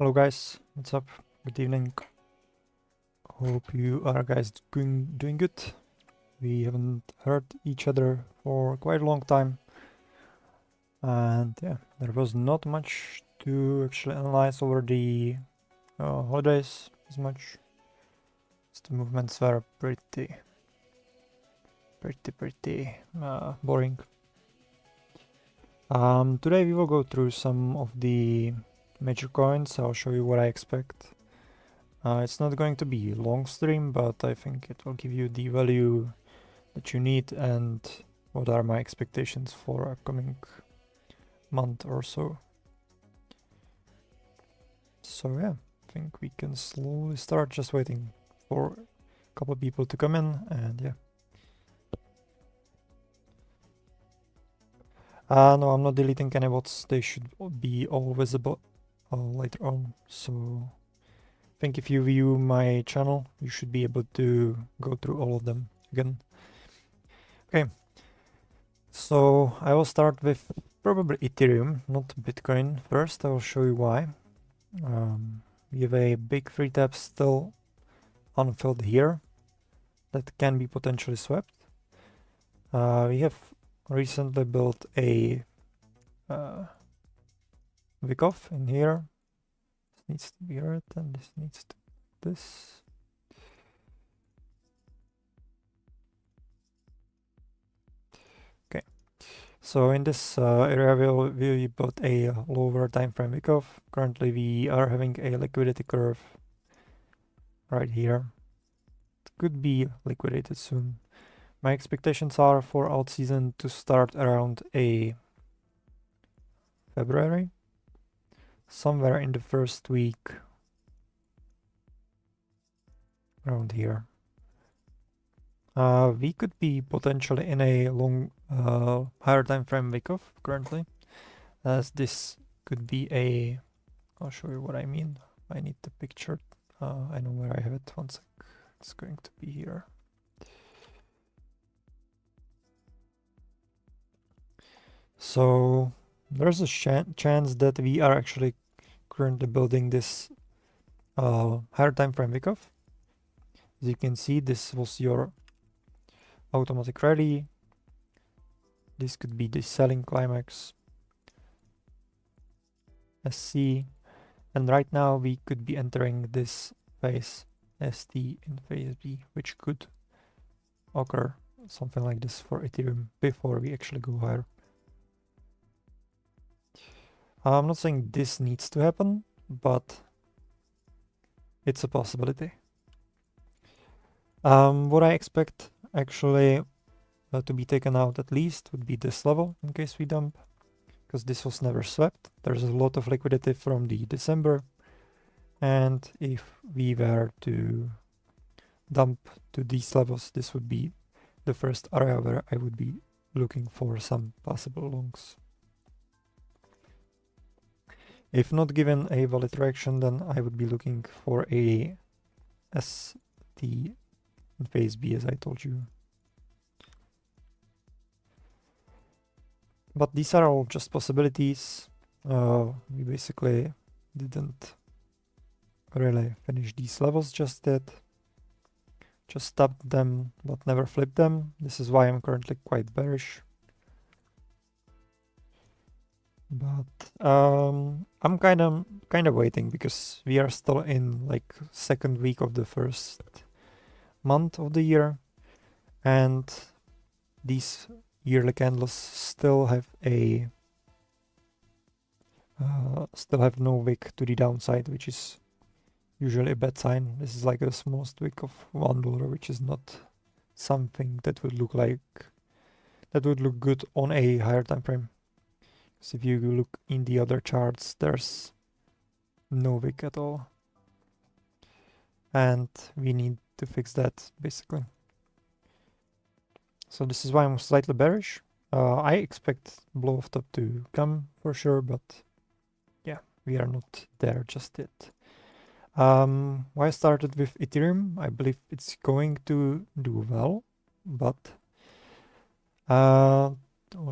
Hello guys, what's up? Good evening. Hope you are guys doing good. We haven't heard each other for quite a long time. And yeah, there was not much to actually analyze over the holidays as much. The movements were pretty boring. Today we will go through some of the major coins. I'll show you what I expect. It's not going to be a long stream, but I think it will give you the value that you need and what are my expectations for upcoming month or so. So yeah, I think we can slowly start, just waiting for a couple of people to come in, and yeah. No, I'm not deleting any bots, they should be all visible later on, so I think if you view my channel, you should be able to go through all of them again. Okay, so I will start with probably Ethereum, not Bitcoin. First, I will show you why. We have a big free tab still unfilled here that can be potentially swept. We have recently built a Wyckoff in here. This needs to be red and this needs to be this. Okay, so in this area we built a lower time frame Wyckoff. Currently we are having a liquidity curve right here. It could be liquidated soon. My expectations are for alt season to start around a February, somewhere in the first week around here. We could be potentially in a long higher time frame Wyckoff currently, as this could be a, I'll show you what I mean. I need the picture. I know where I have it. One sec. It's going to be here. So there's a chance that we are actually currently building this higher time frame Wyckoff. As you can see, this was your automatic rally. This could be the selling climax, SC, and right now we could be entering this phase ST in phase B, which could occur something like this for Ethereum before we actually go higher. I'm not saying this needs to happen, but it's a possibility. What I expect actually to be taken out at least would be this level in case we dump, because this was never swept. There's a lot of liquidity from the December, and if we were to dump to these levels, this would be the first area where I would be looking for some possible longs. If not given a valid reaction, then I would be looking for a ST in phase B, as I told you. But these are all just possibilities. We basically didn't really finish these levels just yet. Just tapped them, but never flipped them. This is why I'm currently quite bearish. But I'm kind of waiting, because we are still in like second week of the first month of the year, and these yearly candles still have no wick to the downside, which is usually a bad sign. This is like the smallest wick of $1, which is not something that would look good on a higher time frame. So if you look in the other charts, there's no wick at all, and we need to fix that basically. So this is why I'm slightly bearish. I expect blow off top to come for sure, but yeah, we are not there just yet. Why I started with Ethereum, I believe it's going to do well, but I'll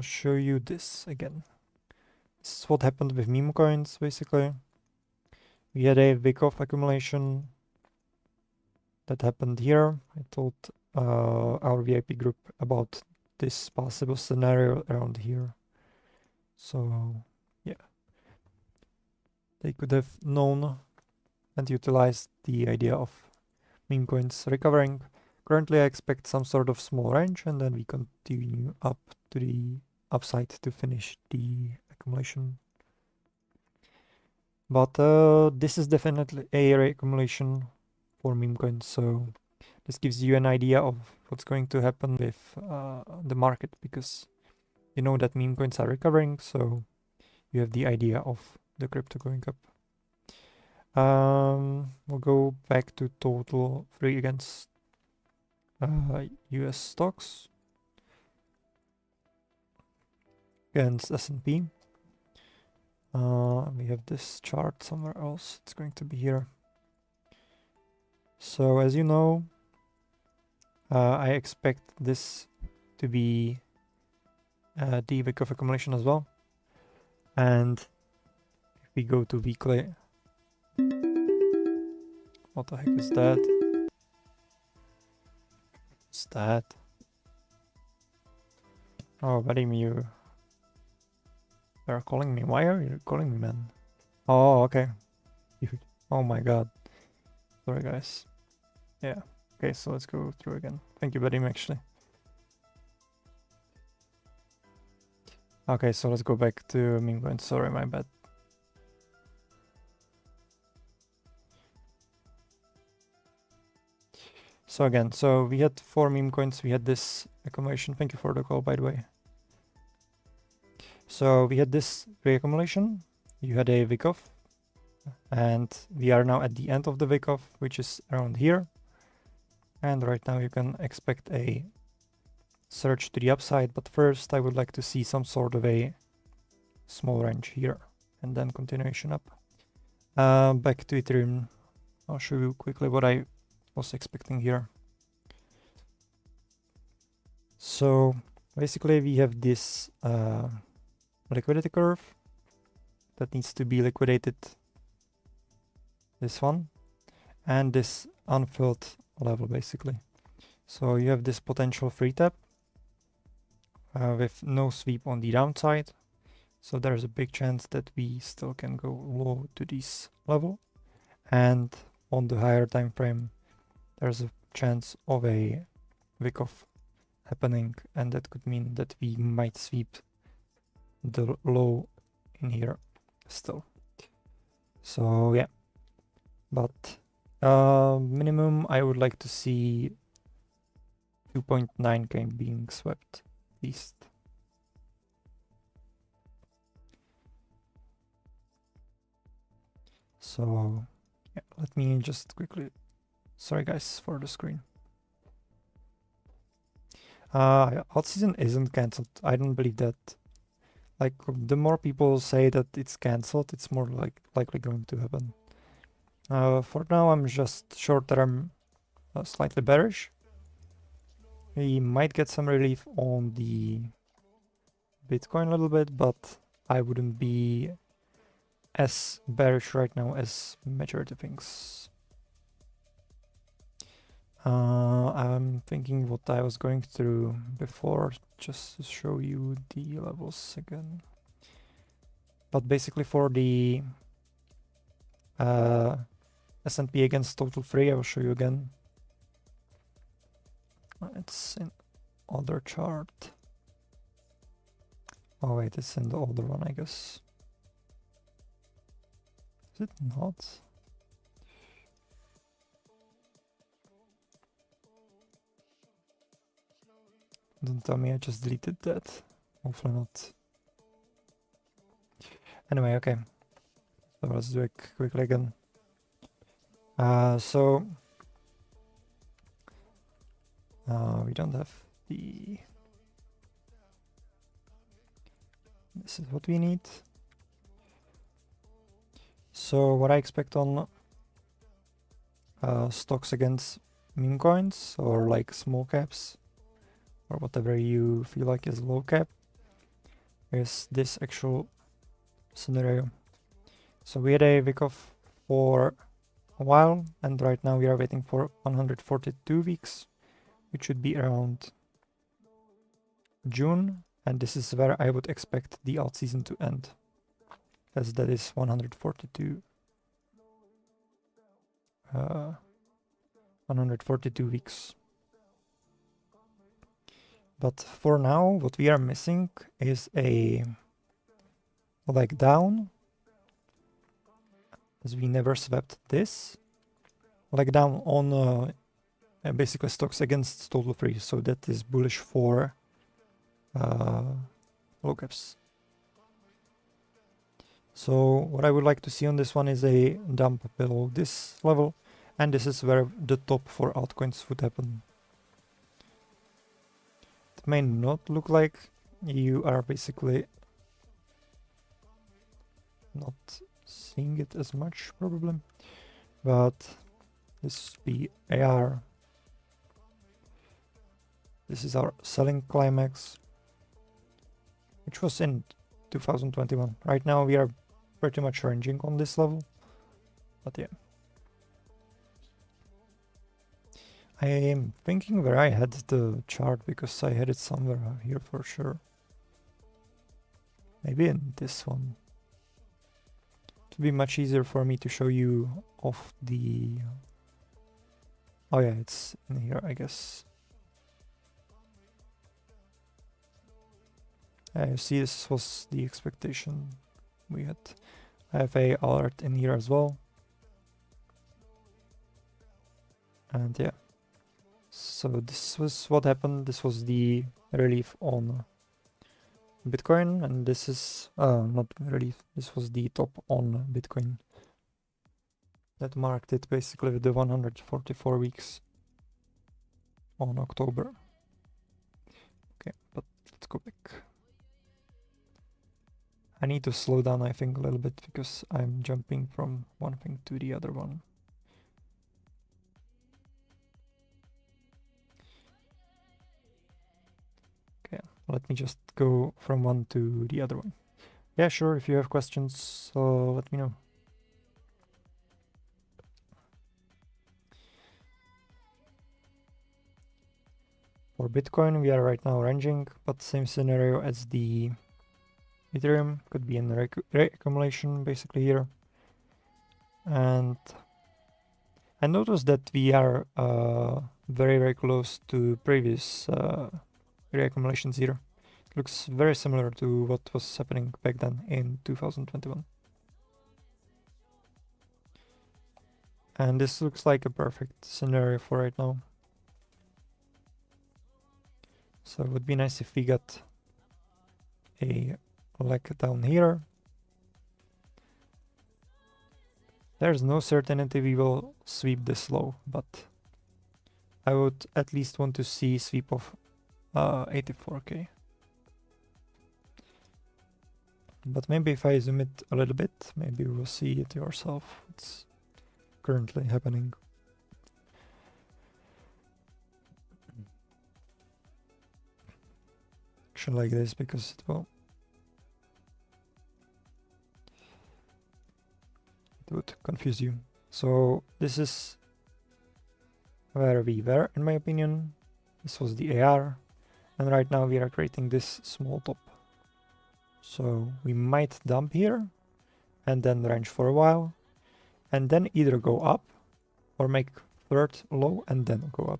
show you this again. This is what happened with meme coins, basically. We had a wick-off accumulation that happened here. I told our VIP group about this possible scenario around here. So yeah, they could have known and utilized the idea of meme coins recovering. Currently I expect some sort of small range, and then we continue up to the upside to finish the accumulation. But this is definitely a reaccumulation for meme coins, so this gives you an idea of what's going to happen with the market, because you know that meme coins are recovering, so you have the idea of the crypto going up. We'll go back to total 3 against US stocks against S&P. We have this chart somewhere else. It's going to be here. So as you know, I expect this to be the wick of accumulation as well. And if we go to weekly, what the heck is that? What's that? Oh, Vadim, you are calling me. Why are you calling me, man? Oh, okay. Oh my god. Sorry, guys. Yeah. Okay, so let's go through again. Thank you, Vadim, actually. Okay, so let's go back to meme coins. Sorry, my bad. So again, so we had 4 meme coins. We had this accumulation. Thank you for the call, by the way. So we had this reaccumulation. You had a wick off, and we are now at the end of the wick off, which is around here. And right now you can expect a surge to the upside, but first I would like to see some sort of a small range here, and then continuation up. Back to Ethereum. I'll show you quickly what I was expecting here. So basically we have this liquidity curve that needs to be liquidated, this one, and this unfilled level basically. So you have this potential free tap with no sweep on the downside, so there's a big chance that we still can go low to this level, and on the higher time frame there's a chance of a wick off happening, and that could mean that we might sweep the low in here still. So yeah, but minimum I would like to see 2.9k being swept at least. So yeah, let me just quickly, sorry guys for the screen. Alt season isn't cancelled. I don't believe that. Like, the more people say that it's cancelled, it's more likely going to happen. For now, I'm just short-term slightly bearish. We might get some relief on the Bitcoin a little bit, but I wouldn't be as bearish right now as majority thinks. I'm thinking what I was going through before, just to show you the levels again. But basically for the S&P against total free, I will show you again. It's in other chart. Oh wait, it's in the older one, I guess. Is it not? Don't tell me I just deleted that. Hopefully not. Anyway, okay. So let's do it quickly again. We don't have the... This is what we need. So what I expect on stocks against meme coins, or like small caps, or whatever you feel like is low cap, is this actual scenario. So we had a week off for a while, and right now we are waiting for 142 weeks, which should be around June, and this is where I would expect the alt season to end, as that is 142 weeks. But for now, what we are missing is a leg down, as we never swept this. Leg down on basically stocks against total free, so that is bullish for low caps. So what I would like to see on this one is a dump below this level, and this is where the top for altcoins would happen. It may not look like you are basically not seeing it as much probably, but this would be AR. This is our selling climax, which was in 2021. Right now we are pretty much ranging on this level, but yeah. I am thinking where I had the chart, because I had it somewhere here for sure. Maybe in this one. It would be much easier for me to show you off the... Oh yeah, it's in here, I guess. You see, this was the expectation we had. I have a alert in here as well. And yeah. So this was what happened. This was the relief on Bitcoin, and this is not relief. This was the top on Bitcoin. That marked it basically with the 144 weeks on October. Okay, but let's go back. I need to slow down, I think, a little bit, because I'm jumping from one thing to the other one. Okay, let me just go from one to the other one. Yeah, sure, if you have questions, let me know. For Bitcoin, we are right now ranging, but same scenario as the Ethereum, could be in reaccumulation basically here. And I noticed that we are very, very close to previous reaccumulations here. It looks very similar to what was happening back then in 2021. And this looks like a perfect scenario for right now. So it would be nice if we got a leg down here. There's no certainty we will sweep this low, but I would at least want to see sweep of 84k. But maybe if I zoom it a little bit, maybe you will see it yourself. It's currently happening. Actually like this because it would confuse you. So this is where we were, in my opinion. This was the AR, and right now we are creating this small top. So we might dump here and then range for a while, and then either go up or make third low and then go up.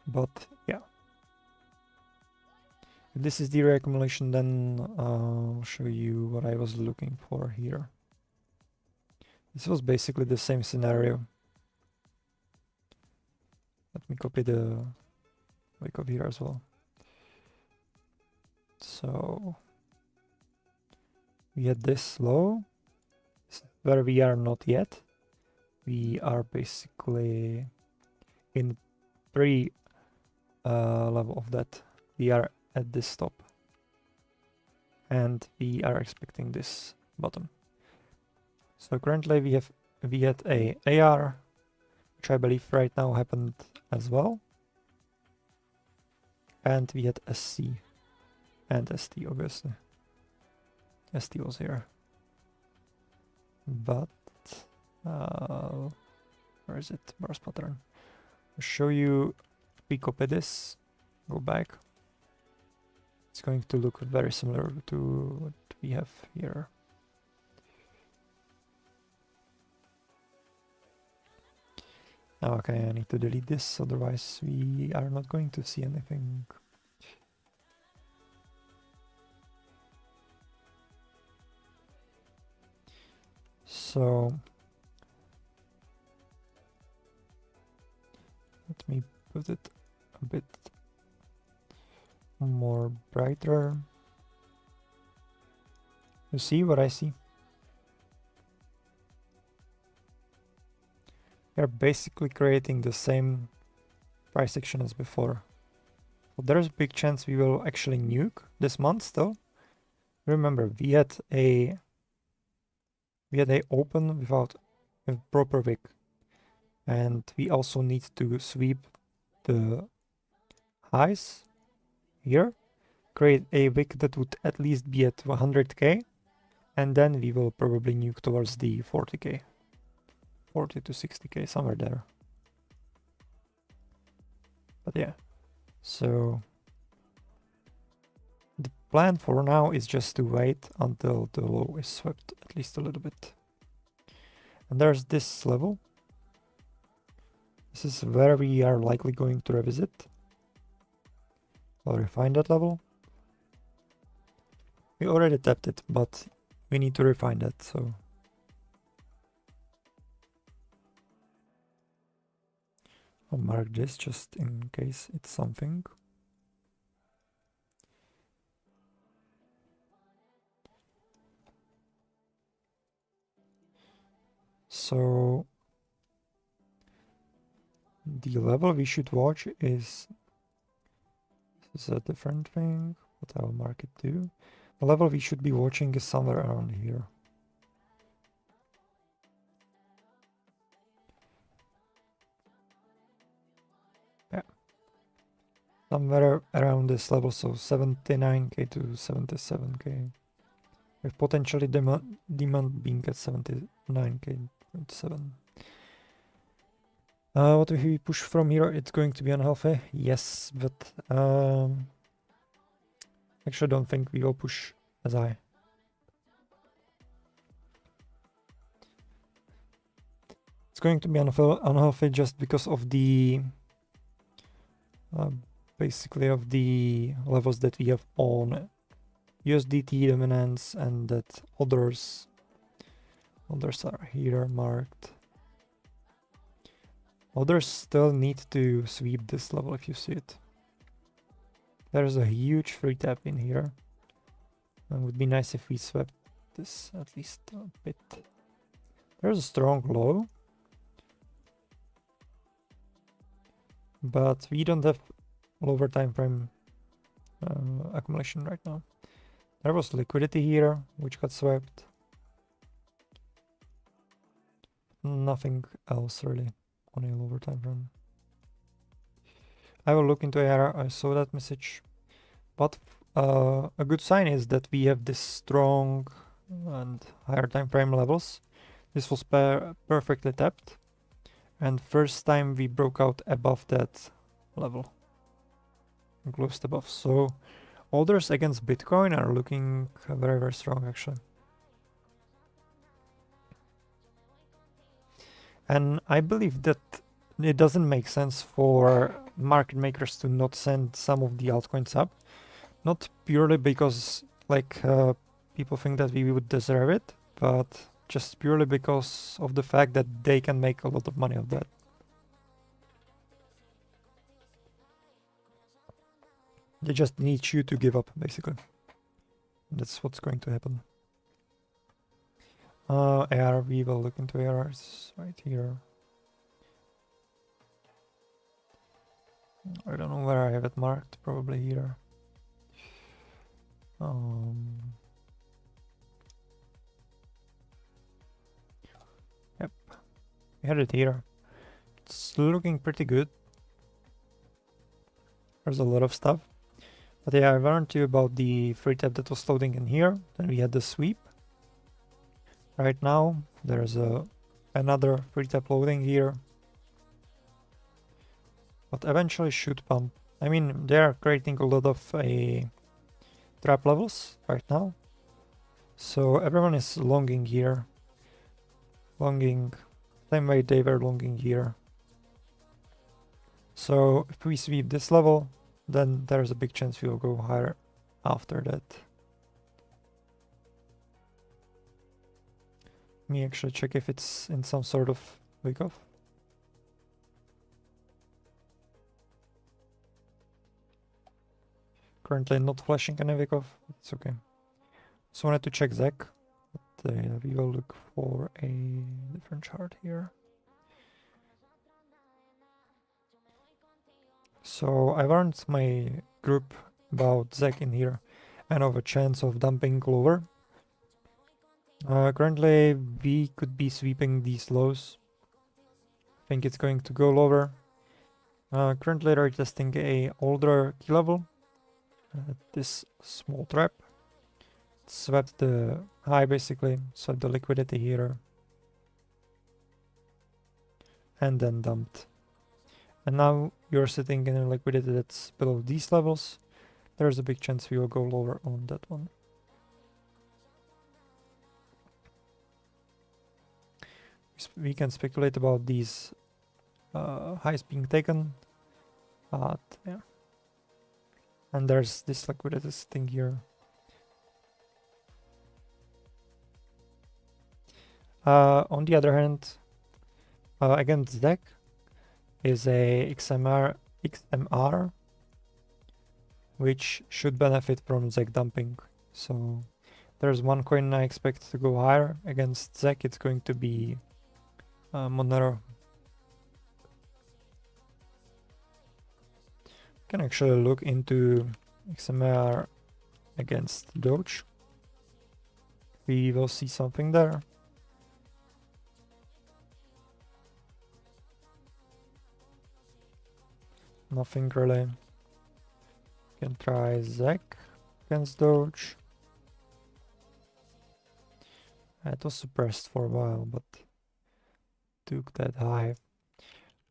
But yeah, if this is the reaccumulation, then I'll show you what I was looking for here. This was basically the same scenario. Let me copy the wake up here as well. So we had this low, where we are not yet. We are basically in pre-level of that. We are at this top, and we are expecting this bottom. So currently we had a AR, which I believe right now happened as well, and we had SC and ST obviously. ST was here, but where is it? Burst pattern. I'll show you. We copy this, go back. It's going to look very similar to what we have here. Okay, I need to delete this, otherwise we are not going to see anything. So let me put it a bit more brighter. You see what I see? We are basically creating the same price action as before. So there's a big chance we will actually nuke this month still. Remember, we had a open without a proper wick, and we also need to sweep the highs here, create a wick that would at least be at 100k, and then we will probably nuke towards the 40k. 40 to 60k, somewhere there. But yeah, so the plan for now is just to wait until the low is swept at least a little bit. And there's this level. This is where we are likely going to revisit. I'll refine that level. We already tapped it, but we need to refine that, so I'll mark this just in case it's something. So the level we should watch is, this is a different thing, but I'll mark it too. The level we should be watching is somewhere around here. Yeah. Somewhere around this level, so 79k to 77k. With potentially demand being at 79k. 7. What if we push from here? It's going to be unhealthy. Yes, but actually don't think we will push as high. It's going to be unhealthy just because of the basically of the levels that we have on USDT dominance, and that others are here marked. Others still need to sweep this level if you see it. There's a huge free tap in here. It would be nice if we swept this at least a bit. There's a strong low. but we don't have lower time frame accumulation right now. There was liquidity here, which got swept. Nothing else really on a lower time frame. I will look into ARR. I saw that message, but a good sign is that we have this strong and higher time frame levels. This was perfectly tapped, and first time we broke out above that level, closed above. So orders against Bitcoin are looking very, very strong actually. And I believe that it doesn't make sense for market makers to not send some of the altcoins up. Not purely because like people think that we would deserve it, but just purely because of the fact that they can make a lot of money of that. They just need you to give up, basically. That's what's going to happen. AR, we will look into ARs right here. I don't know where I have it marked, probably here. Yep, we had it here. It's looking pretty good. There's a lot of stuff. But yeah, I warned you about the free tap that was loading in here. Then we had the sweep. Right now, there's another free tap loading here. But eventually should pump. I mean, they are creating a lot of trap levels right now. So everyone is longing here. Longing, same way they were longing here. So if we sweep this level, then there's a big chance we'll go higher after that. Let me actually check if it's in some sort of wake off. Currently not flashing any wake off. It's okay. Just wanted to check ZEC, but we will look for a different chart here. So I warned my group about ZEC in here and of a chance of dumping lower. Currently we could be sweeping these lows. I think it's going to go lower. Currently they're testing a older key level. This small trap. Swept the high basically, swept the liquidity here. And then dumped. And now you're sitting in a liquidity that's below these levels. There's a big chance we will go lower on that one. We can speculate about these highs being taken, but yeah. And there's this liquidity sitting here. On the other hand, against ZEC is a XMR, which should benefit from ZEC dumping. So there's one coin I expect to go higher. Against ZEC it's going to be Monero. Can actually look into XMR against Doge. We will see something there. Nothing really. Can try ZEC against Doge. It was suppressed for a while, but took that high.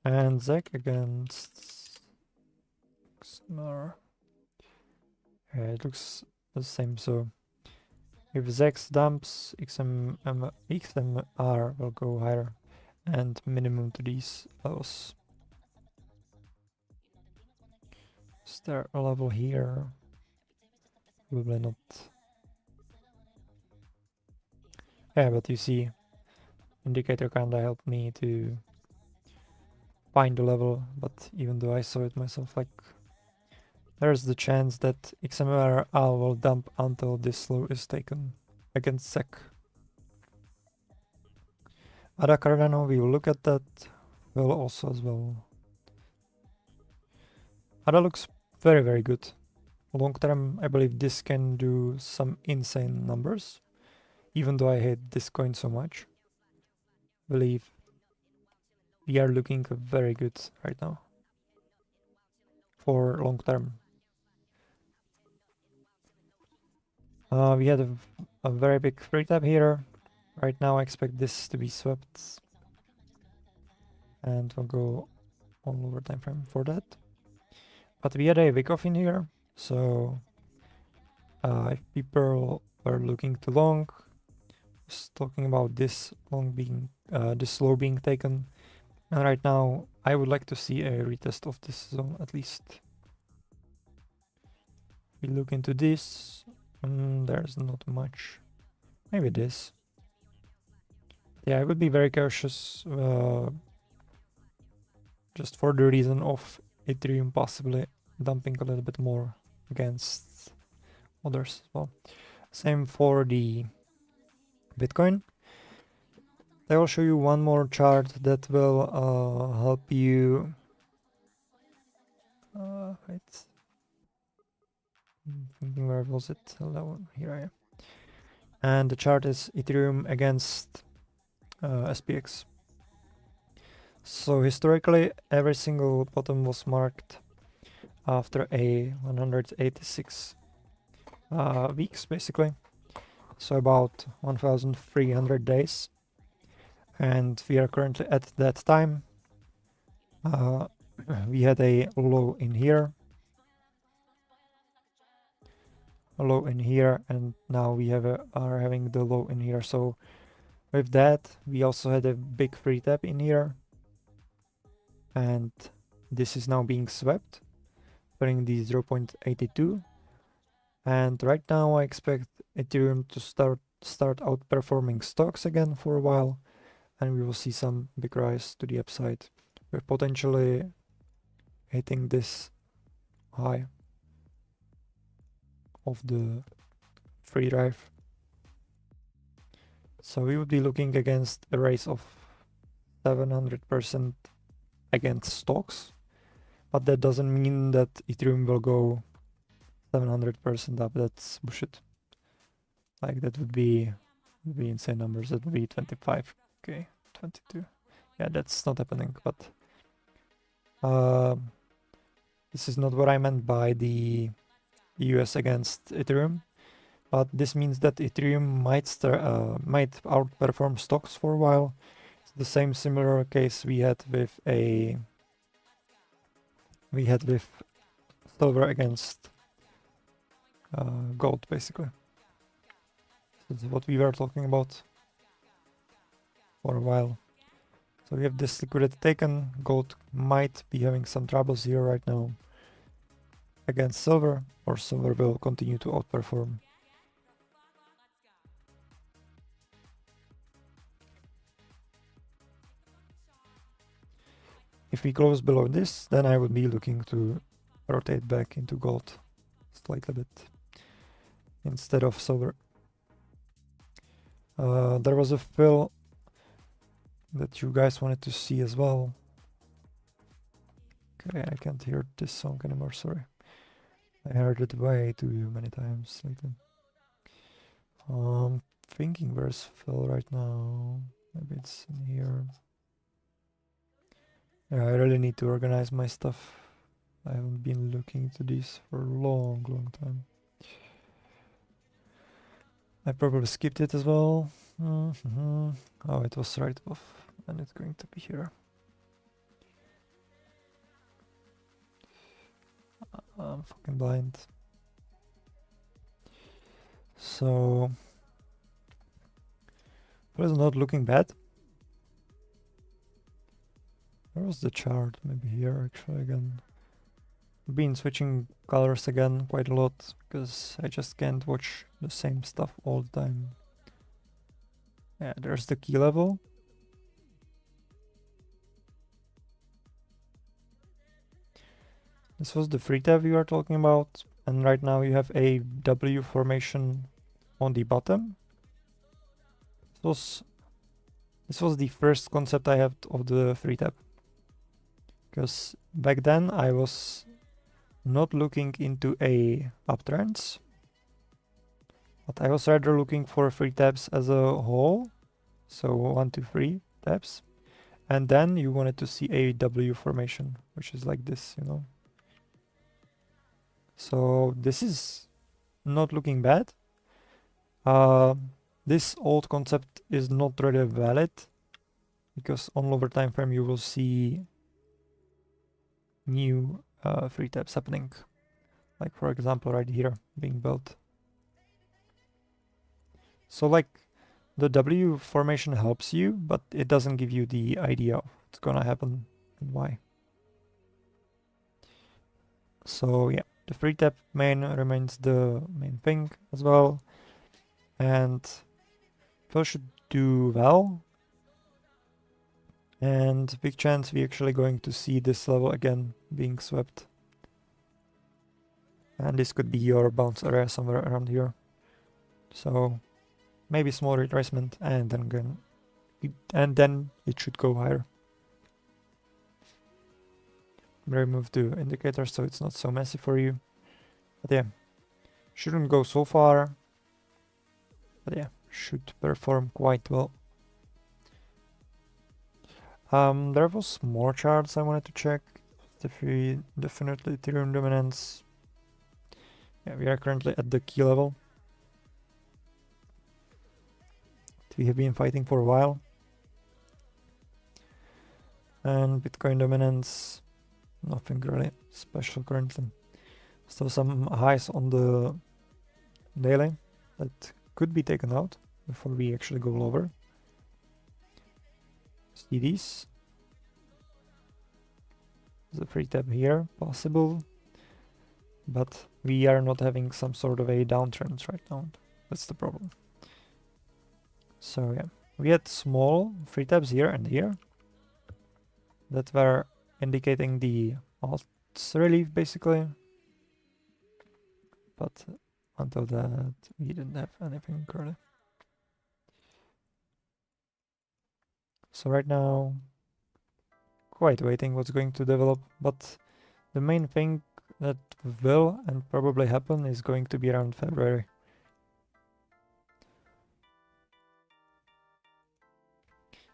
And ZEC against XMR. Yeah, it looks the same. So if ZEC dumps, XMR will go higher and minimum to these levels. Is there a level here? Probably not. Yeah, but you see, indicator kinda helped me to find the level, but even though I saw it myself, like, there's the chance that XMR will dump until this low is taken against SEC. ADA Cardano, we will look at that. Will also as well. ADA looks very, very good. Long term, I believe this can do some insane numbers, even though I hate this coin so much. I believe we are looking very good right now for long term. We had a very big free tap here. Right now I expect this to be swept. And we'll go on lower time frame for that. But we had a wick off in here, so if people are looking too long, just talking about this long being, this low being taken. And right now I would like to see a retest of this zone at least. We look into this. There's not much. Maybe this. Yeah, I would be very cautious, just for the reason of Ethereum possibly dumping a little bit more against others as well. Same for the Bitcoin. I will show you one more chart that will help you. Wait. I'm thinking, where was it? Hello, here I am. And the chart is Ethereum against SPX. So historically, every single bottom was marked after a 186 weeks, basically. So about 1,300 days. And we are currently at that time. We had a low in here. A low in here, and now we are having the low in here. So with that, we also had a big free tap in here. And this is now being swept, putting the 0.82. And right now I expect Ethereum to start outperforming stocks again for a while, and we will see some big rise to the upside. We're potentially hitting this high of the free drive. So we would be looking against a rise of 700% against stocks, but that doesn't mean that Ethereum will go 700% up. That's bullshit. Like, that would be insane numbers. That would be 25k, 22. Yeah, that's not happening. But this is not what I meant by the US against Ethereum. But this means that Ethereum might outperform stocks for a while. It's the same similar case we had with silver against gold, basically. This is what we were talking about for a while. So we have this liquidity taken. Gold might be having some troubles here right now against silver, or silver will continue to outperform. If we close below this, then I would be looking to rotate back into gold slightly bit instead of silver. There was a fill that you guys wanted to see as well. Okay, I can't hear this song anymore, sorry. I heard it way too many times lately. Thinking where's Phil right now? Maybe it's in here. Yeah, I really need to organize my stuff. I haven't been looking to these for a long time. I probably skipped it as well. Oh, it was right off, and it's going to be here. I'm fucking blind. So, it was not looking bad. Where was the chart? Maybe here actually again. I've been switching colors again quite a lot because I just can't watch the same stuff all the time. Yeah, there's the key level. This was the free tab we were talking about, and right now you have a W formation on the bottom. This was the first concept I had of the free tab. Because back then I was not looking into a uptrends, but I was rather looking for 3 taps as a whole. So 1, 2, 3 taps. And then you wanted to see a W formation, which is like this, you know. So this is not looking bad. This old concept is not really valid because on lower time frame you will see new 3 taps happening. Like for example right here being built. So like the W formation helps you, but it doesn't give you the idea of what's gonna happen and why. So yeah, the 3 tap main remains the main thing as well. And Phil should do well. And big chance we're actually going to see this level again being swept. And this could be your bounce area somewhere around here. So maybe small retracement and then again, then it should go higher. Remove the indicator so it's not so messy for you. But yeah, shouldn't go so far. But yeah, should perform quite well. There was more charts I wanted to check. Definitely Ethereum dominance. Yeah, we are currently at the key level. We have been fighting for a while. And Bitcoin dominance, nothing really special currently. Still some highs on the daily that could be taken out before we actually go lower. See these? There's a free tab here, possible. But we are not having some sort of a downtrend right now. That's the problem. So yeah, we had small free tabs here and here that were indicating the alt's relief basically. But until that, we didn't have anything currently. So right now, quite waiting what's going to develop, but the main thing that will and probably happen is going to be around February.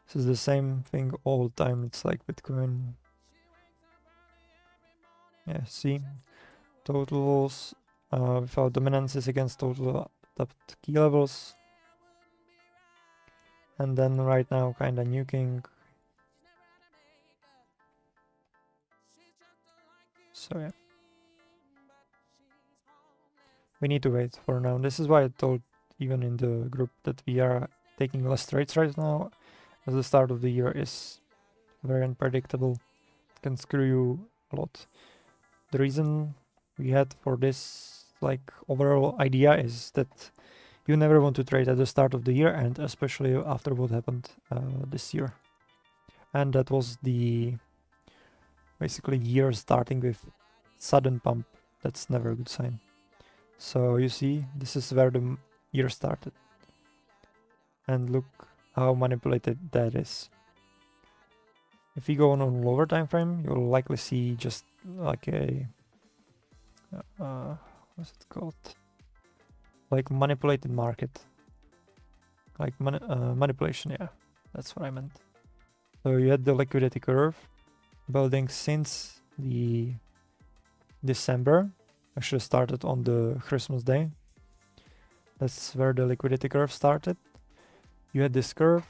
This is the same thing all the time. It's like Bitcoin. Yeah, see, totals without dominances against total tapped key levels. And then right now kinda nuking. So yeah. We need to wait for now. This is why I told even in the group that we are taking less trades right now, as the start of the year is very unpredictable. It can screw you a lot. The reason we had for this like overall idea is that you never want to trade at the start of the year, and especially after what happened this year. And that was the basically year starting with sudden pump. That's never a good sign. So you see, this is where the year started. And look how manipulated that is. If we go on a lower time frame, you'll likely see just like a what's it called? Like manipulated market. Like manipulation, yeah. That's what I meant. So you had the liquidity curve building since the December. Actually started on the Christmas day. That's where the liquidity curve started. You had this curve.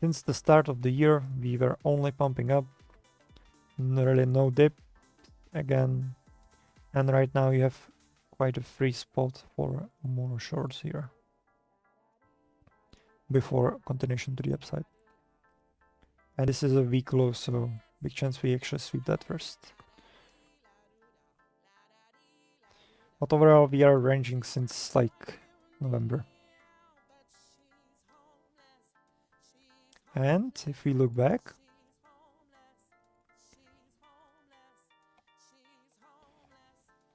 Since the start of the year, we were only pumping up. Really no dip again. And right now you have quite a free spot for more shorts here. Before continuation to the upside. And this is a weak low, so big chance we actually sweep that first. But overall we are ranging since like November. And if we look back,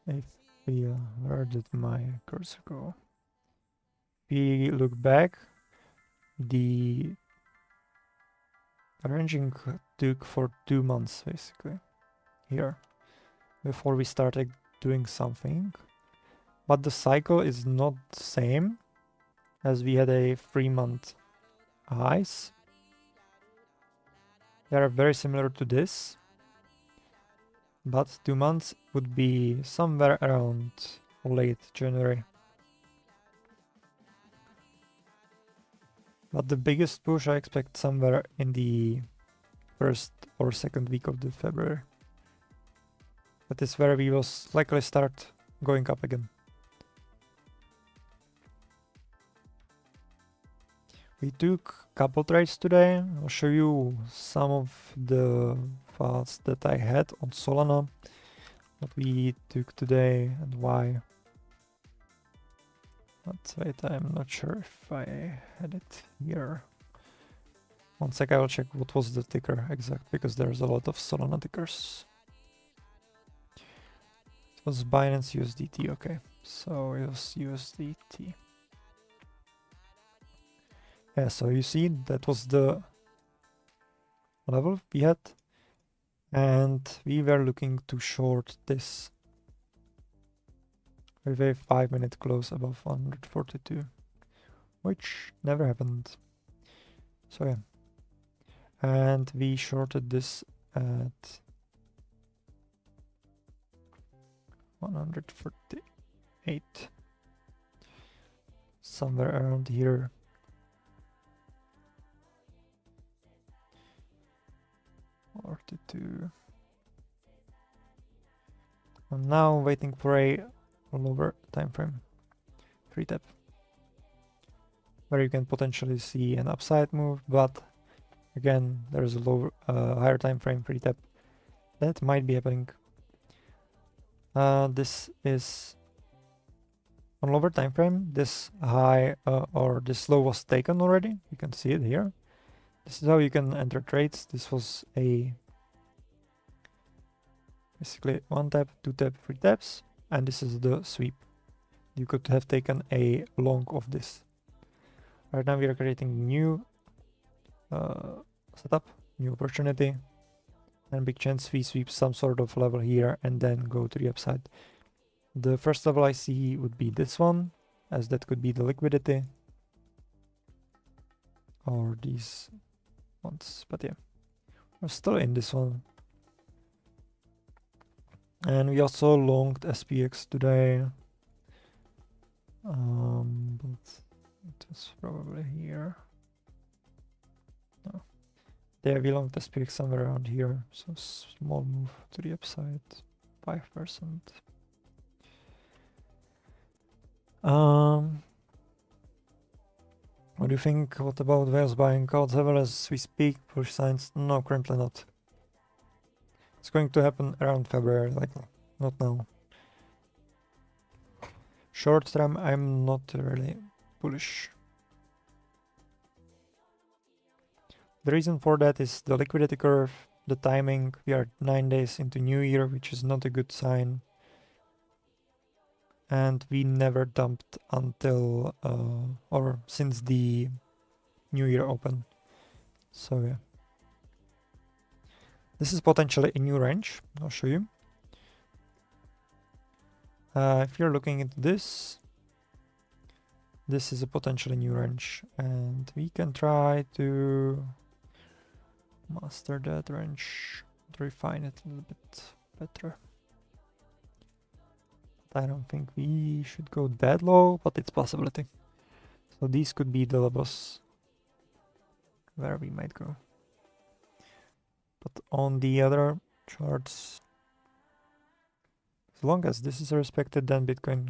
if we, where did my cursor go? If we look back, the ranging took for 2 months basically here. before we start doing something. But the cycle is not the same, as we had a 3-month highs. They are very similar to this, but 2 months would be somewhere around late January. But the biggest push I expect somewhere in the first or second week of the February. That is where we will likely start going up again. We took a couple trades today. I'll show you some of the thoughts that I had on Solana, what we took today and why. But wait, I'm not sure if I had it here. One sec, I will check what was the ticker exact, because there's a lot of Solana tickers. It was Binance USDT, okay. So it was USDT. Yeah, so you see that was the level we had, and we were looking to short this with a 5-minute close above 142, which never happened. So yeah, and we shorted this at 148, somewhere around here. I'm now waiting for a lower time frame, 3 tap, where you can potentially see an upside move, but again there is a lower, higher time frame, 3 tap, that might be happening. This is on lower time frame. This high or this low was taken already. You can see it here. This is how you can enter trades. This was a basically 1 tap, 2 tap, 3 taps, and this is the sweep. You could have taken a long of this. Right now we are creating new setup, new opportunity, and big chance we sweep some sort of level here and then go to the upside. The first level I see would be this one, as that could be the liquidity, or these ones, but yeah, we're still in this one. And we also longed SPX today, but it was probably here. No, there we longed SPX somewhere around here, so small move to the upside, 5%. What do you think? What about whales buying cards ever as we speak? Push signs? No, currently not. It's going to happen around February, likely, not now. Short term, I'm not really bullish. The reason for that is the liquidity curve, the timing. We are 9 days into New Year, which is not a good sign. And we never dumped until or since the New Year open. So yeah, this is potentially a new range. I'll show you. If you're looking into this, this is a potentially new range, and we can try to master that range, to refine it a little bit better. I don't think we should go that low, but it's a possibility. So these could be the levels where we might go. But on the other charts, as long as this is respected, then Bitcoin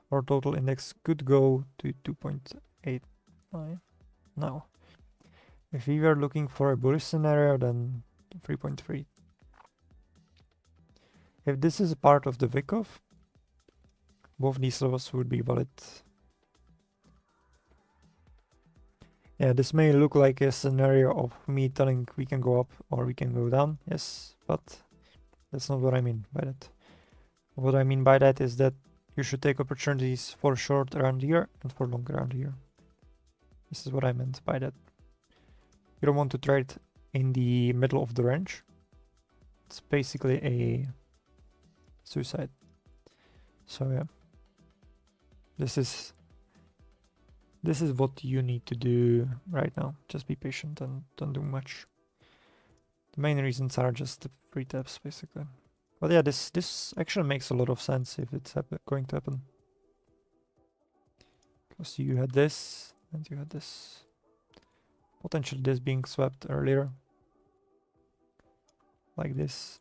or total index could go to 2.89. Now, if we were looking for a bullish scenario, then 3.3. If this is a part of the Vikov, both these levels would be valid. Yeah, this may look like a scenario of me telling we can go up or we can go down, yes, but that's not what I mean by that. What I mean by that is that you should take opportunities for short around here and for long around here. This is what I meant by that. You don't want to trade in the middle of the range. It's basically a suicide. So yeah, this is what you need to do right now. Just be patient and don't do much. The main reasons are just the free taps basically. But yeah, this actually makes a lot of sense if it's going to happen. Because you had this and you had this. Potentially this being swept earlier. Like this.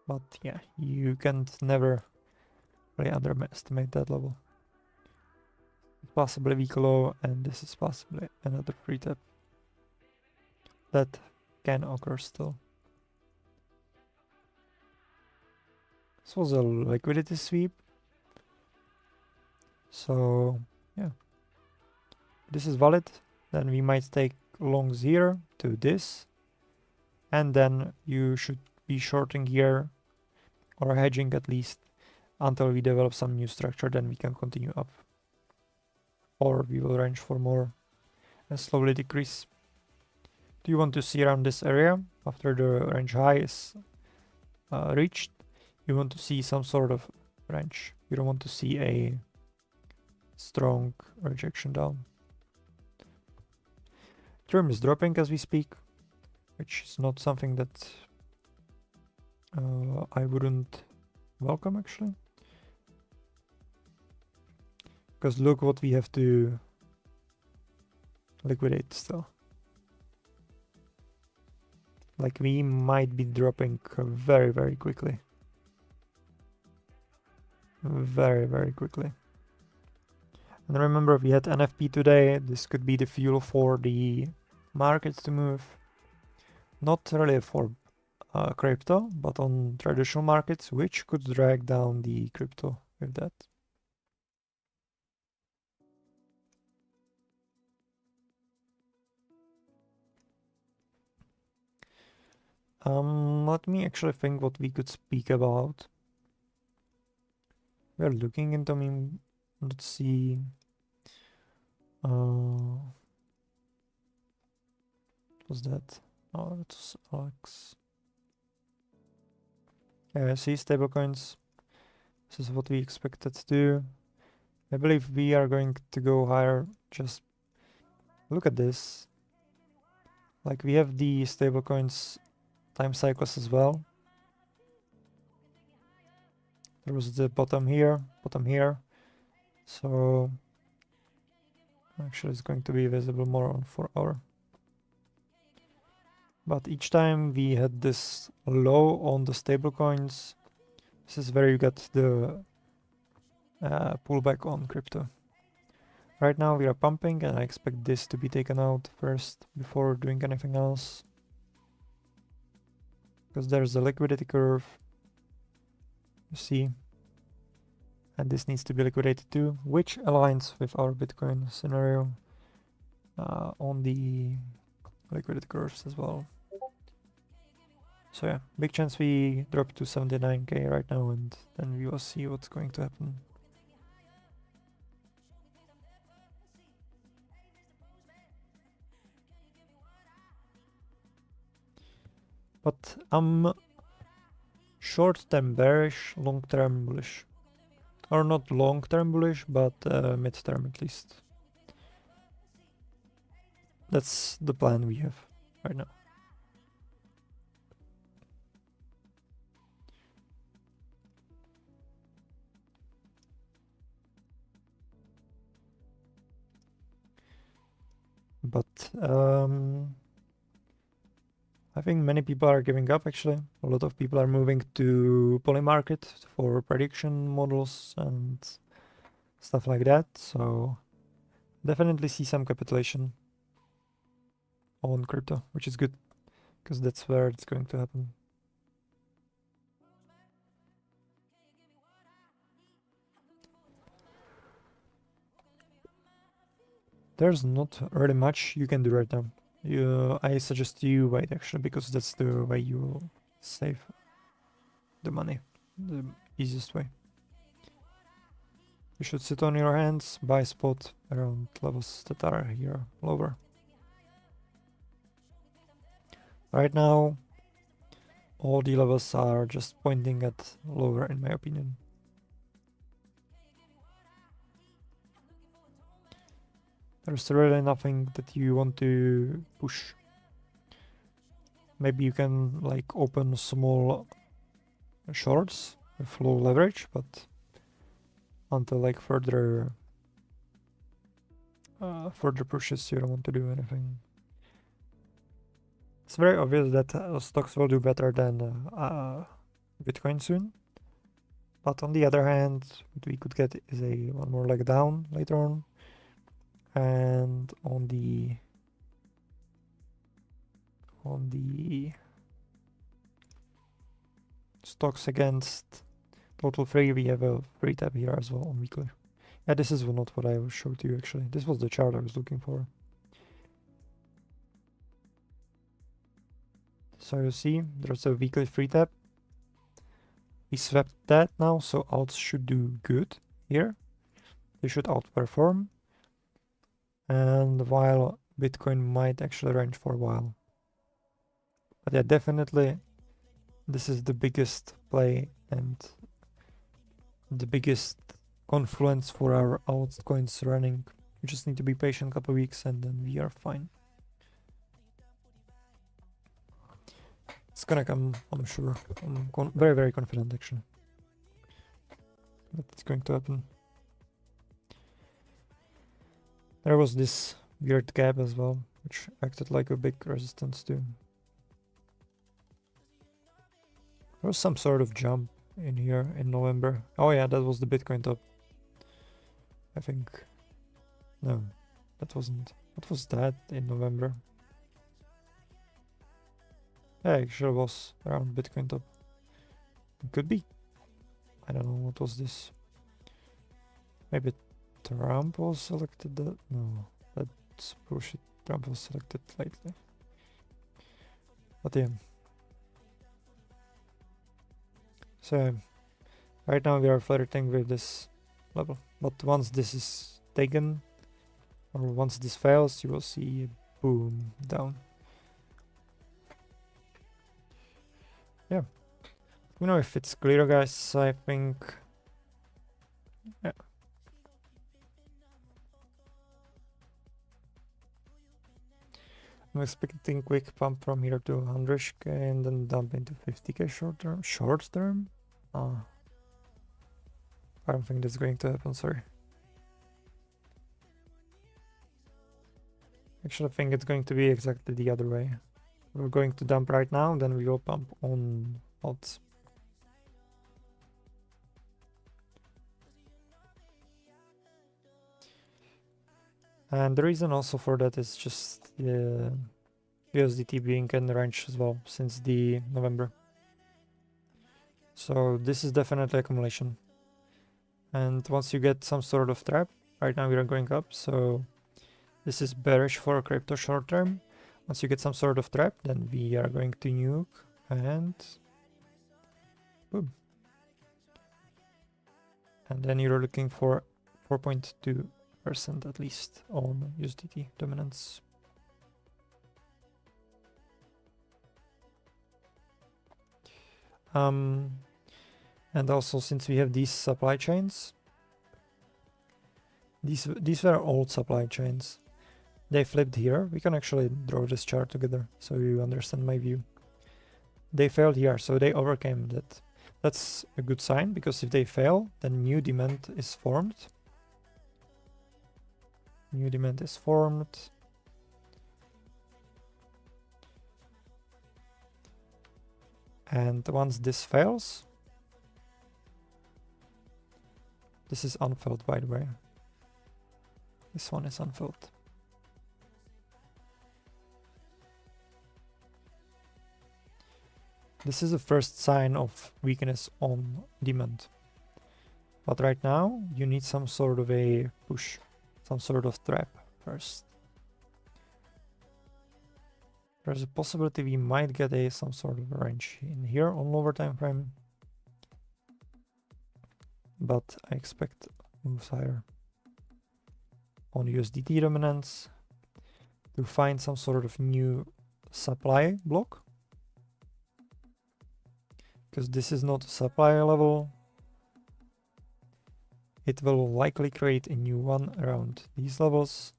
But yeah, you can't never really underestimate that level. Possibly weak low, and this is possibly another free tap. That can occur still. This was a liquidity sweep. So yeah. This is valid. Then we might take longs here to this. And then you should be shorting here, or hedging at least, until we develop some new structure, then we can continue up. Or we will range for more and slowly decrease. Do you want to see around this area after the range high is reached? You want to see some sort of range. You don't want to see a strong rejection down. Ethereum is dropping as we speak, which is not something that I wouldn't welcome actually. Because look what we have to liquidate still. Like we might be dropping very, very quickly. Very, very quickly. And remember, we had NFP today. This could be the fuel for the markets to move. Not really for crypto, but on traditional markets, which could drag down the crypto with that. Let me actually think what we could speak about. We're looking into me. Let's see. What's that? Oh, that was Alex. Yeah, see stablecoins. This is what we expected to do. I believe we are going to go higher. Just look at this. Like we have the stablecoins time cycles as well. There was the bottom here. So actually it's going to be visible more on 4 hour. But each time we had this low on the stablecoins, this is where you get the pullback on crypto. Right now we are pumping and I expect this to be taken out first before doing anything else. Because there's a liquidity curve, you see, and this needs to be liquidated too, which aligns with our Bitcoin scenario on the liquidity curves as well. So yeah, big chance we drop to 79k right now, and then we will see what's going to happen. But I'm short-term bearish, long-term bullish. Or not long-term bullish, but mid-term at least. That's the plan we have right now. But I think many people are giving up actually. A lot of people are moving to Polymarket for prediction models and stuff like that. So definitely see some capitulation on crypto, which is good because that's where it's going to happen. There's not really much you can do right now. I suggest you wait actually, because that's the way you save the money, the easiest way. You should sit on your hands, buy spot around levels that are here lower. Right now, all the levels are just pointing at lower, in my opinion. There's really nothing that you want to push. Maybe you can like open small shorts with low leverage, but until like further pushes, you don't want to do anything. It's very obvious that stocks will do better than Bitcoin soon. But on the other hand, what we could get is one more leg down later on. And on the stocks against total free, we have a free tab here as well on weekly. Yeah, this is not what I showed you actually. This was the chart I was looking for. So you see, there's a weekly free tab. We swept that now, so alts should do good here. They should outperform. And while Bitcoin might actually range for a while. But yeah, definitely this is the biggest play and the biggest confluence for our altcoins running. We just need to be patient a couple weeks and then we are fine. It's gonna come, I'm sure. I'm very, very confident actually that it's going to happen. There was this weird gap as well, which acted like a big resistance too. There was some sort of jump in here in November. Oh yeah, that was the Bitcoin top. I think. No, that wasn't. What was that in November? Yeah, it sure was around Bitcoin top. It could be. I don't know, what was this? Maybe Trump was selected that? No, that's bullshit. Trump was selected lately. But yeah. So, right now we are flirting with this level. But once this is taken, or once this fails, you will see a boom down. Yeah. Let me know if it's clear, guys. I think... Yeah. I'm expecting quick pump from here to 100k and then dump into 50k short term. Short term? I don't think that's going to happen, sorry. Actually, I think it's going to be exactly the other way. We're going to dump right now, then we will pump on alts. And the reason also for that is just the USDT being in the range as well since the November. So this is definitely accumulation. And once you get some sort of trap, right now we are going up, so this is bearish for crypto short term. Once you get some sort of trap, then we are going to nuke and boom. And then you're looking for 4.2% at least on USDT dominance. And also, since we have these supply chains, these were old supply chains. They flipped here. We can actually draw this chart together so you understand my view. They failed here, so they overcame that. That's a good sign, because if they fail, then new demand is formed. New demand is formed. And once this fails, this is unfilled, by the way. This one is unfilled. This is the first sign of weakness on demand. But right now, you need some sort of a push, some sort of trap first. There's a possibility we might get some sort of range in here on lower time frame. But I expect moves higher on USDT dominance to find some sort of new supply block. because this is not a supply level, it will likely create a new one around these levels.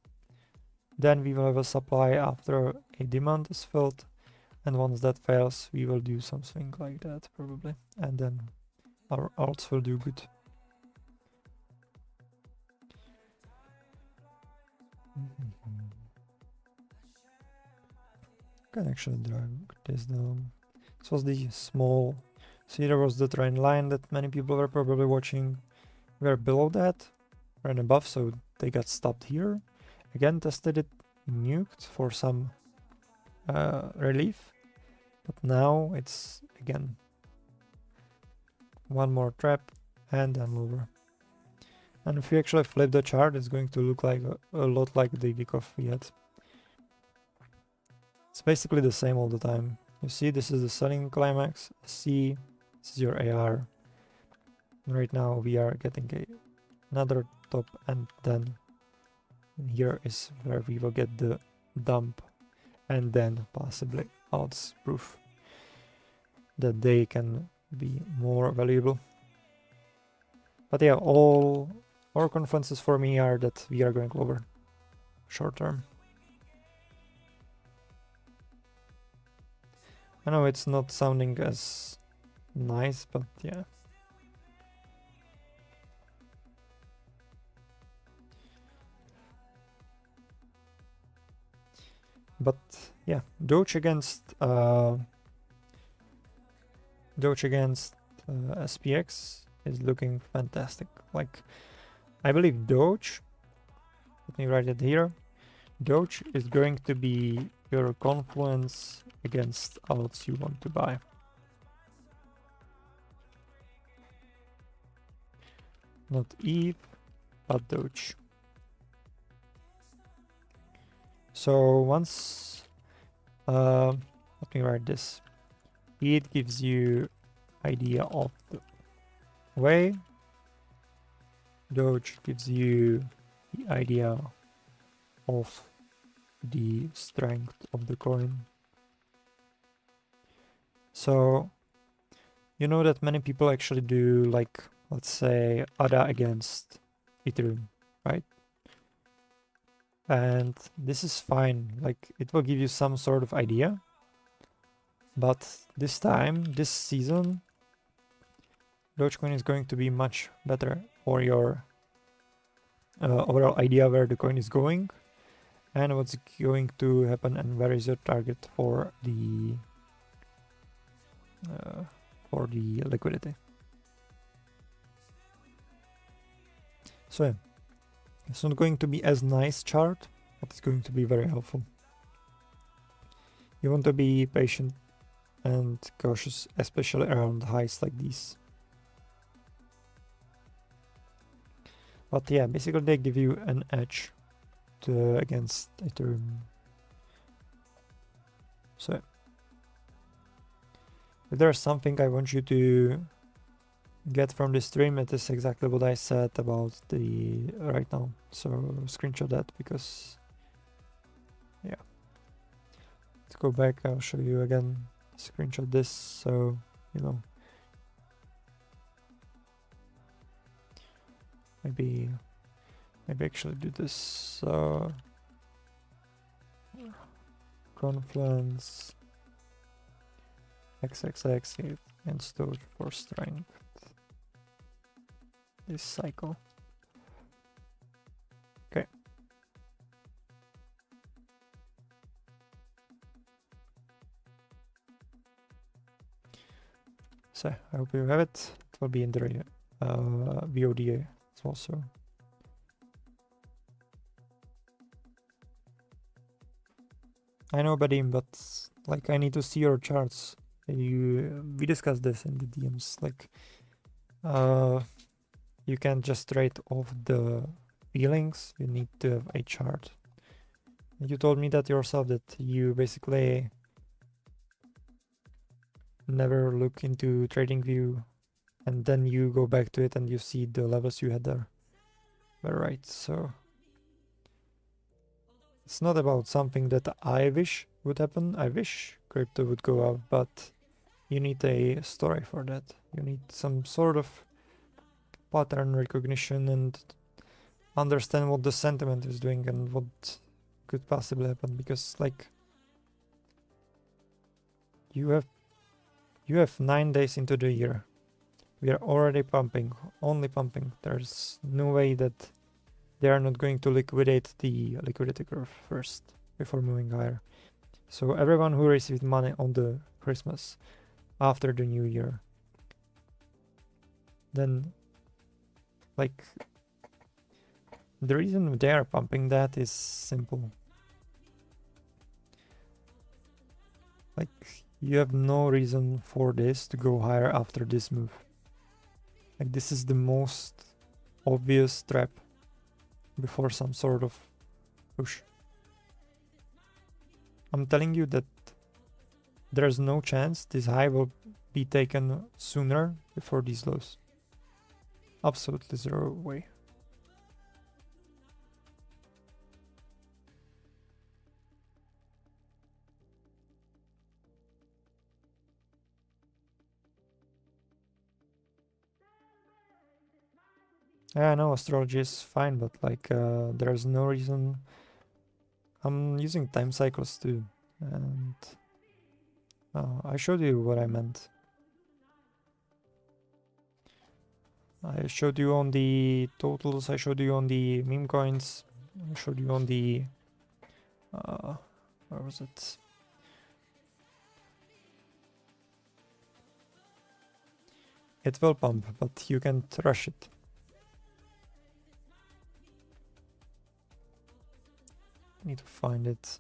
Then we will have a supply after a demand is filled, and once that fails, we will do something like that probably, and then our alts will do good. Can actually drag this down. This was the small. See, there was the trend line that many people were probably watching. We're below that, and above, so they got stopped here. Again, tested it, nuked for some relief, but now it's again one more trap and then lower. And if you actually flip the chart, it's going to look like a lot like the Vikov we had. It's basically the same all the time. You see, this is the selling climax. C, this is your AR. Right now we are getting another top, and then here is where we will get the dump, and then possibly odds proof that they can be more valuable. But yeah, all our conferences for me are that we are going lower short term. I know it's not sounding as nice, but yeah. But yeah, Doge against SPX is looking fantastic. Like, I believe Doge, let me write it here, Doge is going to be your confluence against alts you want to buy. Not ETH, but Doge. So once, let me write this. ETH gives you idea of the way. Doge gives you the idea of the strength of the coin. So you know that many people actually do, like, let's say ADA against Ethereum, right? And this is fine, like it will give you some sort of idea, but this time, this season, Dogecoin is going to be much better for your overall idea where the coin is going and what's going to happen and where is your target for the liquidity. So yeah, it's not going to be as nice chart, but it's going to be very helpful. You want to be patient and cautious, especially around highs like these. But yeah, basically they give you an edge against Ethereum. So if there's something I want you to get from this stream, it is exactly what I said about the right now. So screenshot that, because yeah. Let's go back, I'll show you again. Screenshot this, so you know. Maybe actually do this. Confluence XXX and store for strength. This cycle. Okay. So I hope you have it. It will be in the VOD also. I know, Badim, but like I need to see your charts. We discussed this in the DMs. Like, you can't just trade off the feelings. You need to have a chart. You told me that yourself, that you basically never look into TradingView, and then you go back to it and you see the levels you had there. We're right, so it's not about something that I wish would happen. I wish crypto would go up, but you need a story for that. You need some sort of pattern recognition and understand what the sentiment is doing and what could possibly happen, because like you have 9 days into the year. We are already pumping, only pumping. There's no way that they are not going to liquidate the liquidity curve first before moving higher. So everyone who received money on the Christmas after the new year, then like the reason they are pumping that is simple. Like you have no reason for this to go higher after this move. Like this is the most obvious trap before some sort of push. I'm telling you that there's no chance this high will be taken sooner before these lows. Absolutely zero way. Yeah, I know astrology is fine, but like there's no reason. I'm using time cycles too, and I showed you what I meant. I showed you on the totals, I showed you on the meme coins, I showed you on the where was it? It will pump, but you can't rush it. I need to find it.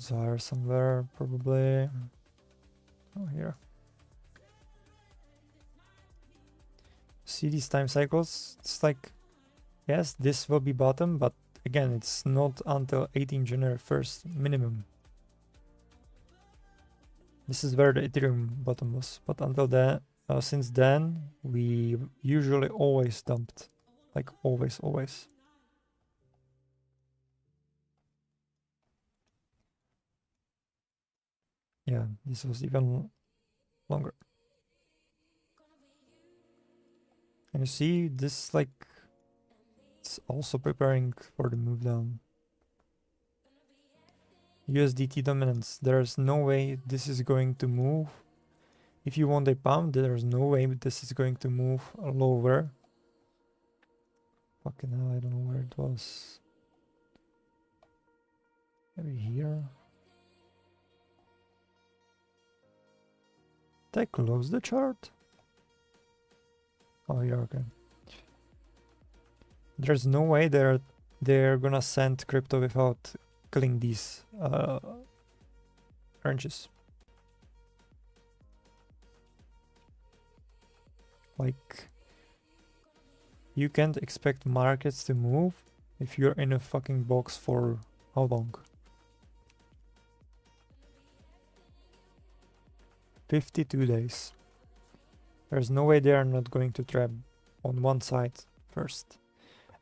There somewhere, probably. Oh, here. See these time cycles? It's like, yes, this will be bottom, but again, it's not until 18 January 1st minimum. This is where the Ethereum bottom was, but until that, since then, we usually always dumped, like always. Yeah, this was even longer. And you see, this like, it's also preparing for the move down. USDT dominance, there's no way this is going to move. If you want a pump, there's no way this is going to move lower. Fucking hell, I don't know where it was. Maybe here. Did I close the chart? Oh, yeah, okay. There's no way they're gonna send crypto without killing these ranges. Like, you can't expect markets to move if you're in a fucking box for how long? 52 days. There's no way they are not going to trap on one side first.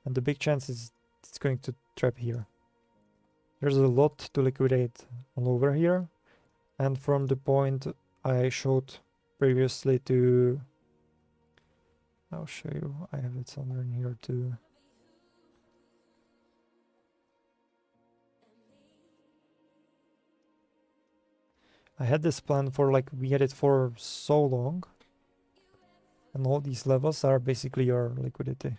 And the big chance is it's going to trap here. There's a lot to liquidate all over here. And from the point I showed previously to... I'll show you, I have it somewhere in here too. I had this plan for like, we had it for so long. And all these levels are basically your liquidity.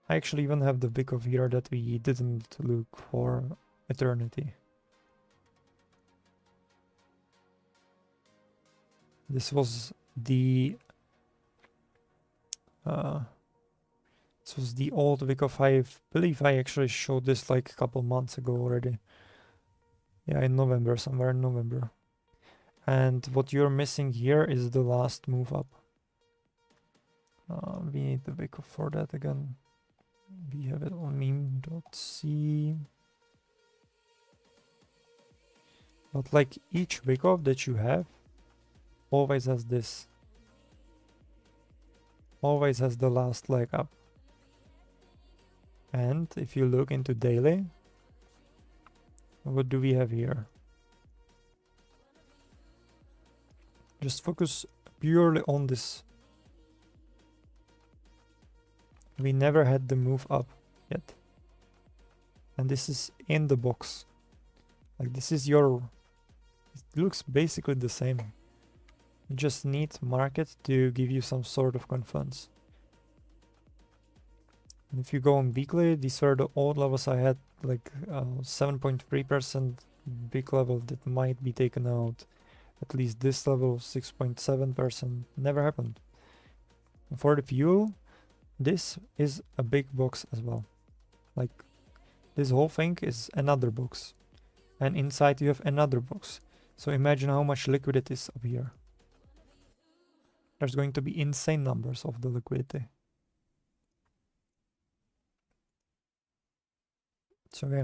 I actually even have the Bikov here that we didn't look for eternity. This was the old Bikov. I believe I actually showed this like a couple months ago already. Yeah, in November, somewhere in November. And what you're missing here is the last move up. We need the Bikov for that again. We have it on meme.c. But like each Bikov that you have always has this. Always has the last leg up. And if you look into daily, what do we have here? Just focus purely on this. We never had the move up yet. And this is in the box. Like this is your... It looks basically the same. You just need market to give you some sort of confidence. And if you go on weekly, these were the old levels I had, like 7.3% big level that might be taken out. At least this level, 6.7%, never happened. And for the fuel, this is a big box as well. Like this whole thing is another box. And inside you have another box. So imagine how much liquidity is up here. There's going to be insane numbers of the liquidity. So yeah,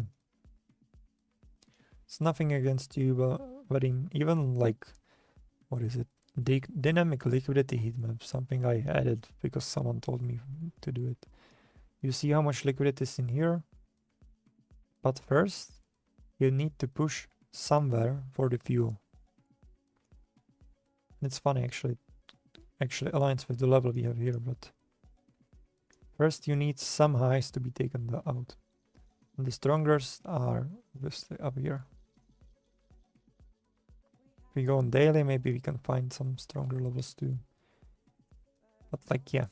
it's nothing against you, but even like, what is it? Dynamic liquidity heat map, something I added because someone told me to do it. You see how much liquidity is in here? But first, you need to push somewhere for the fuel. It's funny actually aligns with the level we have here, but first you need some highs to be taken out. And the strongest are obviously up here. If we go on daily, maybe we can find some stronger levels too. But like, yeah.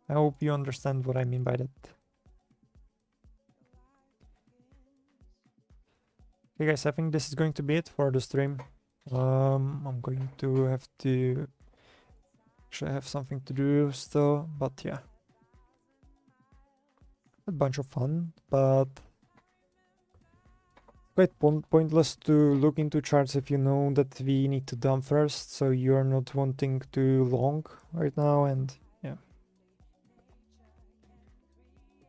I hope you understand what I mean by that. Okay guys, I think this is going to be it for the stream. I'm going to have to actually have something to do still, but yeah. A bunch of fun, but quite pointless to look into charts if you know that we need to dump first, so you're not wanting to long right now, and yeah.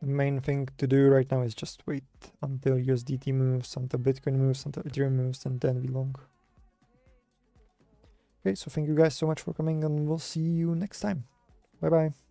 The main thing to do right now is just wait until USDT moves, until Bitcoin moves, until Ethereum moves, and then we long. Okay, so thank you guys so much for coming, and we'll see you next time. Bye bye.